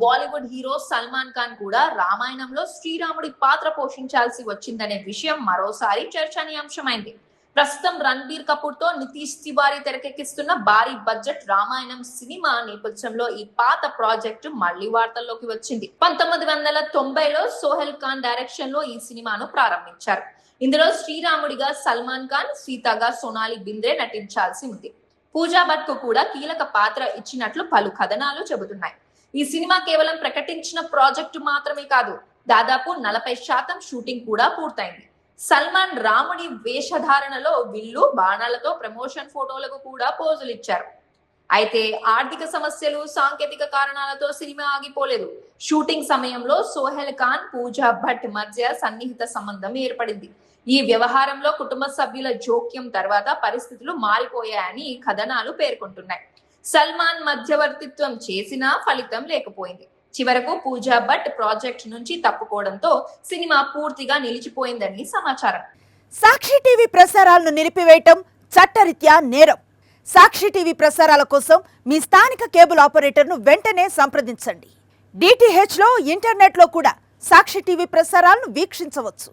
Bollywood hero Salman Khan కూడా రామాయణంలో శ్రీరాముడి పాత్ర పోషించాల్సి వచ్చిందనే విషయం మరోసారి చర్చనీయాంశమైంది. ప్రస్తుతం రణబీర్ కపూర్ తో నితీష్ తివారీ తెరకెక్కిస్తున్న భారీ బడ్జెట్ రామాయణం సినిమా నేపథ్యంలో ఈ పాత ప్రాజెక్టు మళ్లీ వార్తల్లోకి వచ్చింది. 1990లో సోహెల్ ఖాన్ డైరెక్షన్ లో ఈ సినిమాను ప్రారంభించారు. ఇందులో శ్రీరాముడిగా సల్మాన్ ఖాన్, సీతగా సోనాలి బింద్రే నటించాల్సి ఉంది. పూజా భట్ కు కూడా కీలక పాత్ర ఇచ్చినట్లు పలు కథనాలు చెబుతున్నాయి. ఈ సినిమా కేవలం ప్రకటించిన ప్రాజెక్టు మాత్రమే కాదు, దాదాపు 40% షూటింగ్ కూడా పూర్తయింది. సల్మాన్ రాముడి వేషధారణలో విల్లు, బాణాలతో ప్రమోషన్ ఫోటోలకు కూడా పోజులు ఇచ్చారు. అయితే ఆర్థిక సమస్యలు, సాంకేతిక కారణాలతో సినిమా ఆగిపోలేదు. షూటింగ్ సమయంలో సోహెల్ ఖాన్, పూజా భట్ మధ్య సన్నిహిత సంబంధం ఏర్పడింది. ఈ వ్యవహారంలో కుటుంబ సభ్యుల జోక్యం తర్వాత పరిస్థితులు మారిపోయాయని కథనాలు పేర్కొంటున్నాయి. సల్మాన్ మధ్యవర్తిత్వం చేసినా ఫలితం లేకపోయింది. చివరకు పూజా భట్ ప్రాజెక్ట్ నుంచి తప్పుకోవడంతో సినిమా పూర్తిగా నిలిచిపోయిందని సమాచారం. సాక్షి టీవీ ప్రసారాలను నిలిపివేయటం చట్టరీత్యా నేరం. సాక్షి టీవీ ప్రసారాల కోసం మీ స్థానిక కేబుల్ ఆపరేటర్ను వెంటనే సంప్రదించండి. DTH లో, ఇంటర్నెట్లో కూడా సాక్షి టీవీ ప్రసారాలను వీక్షించవచ్చు.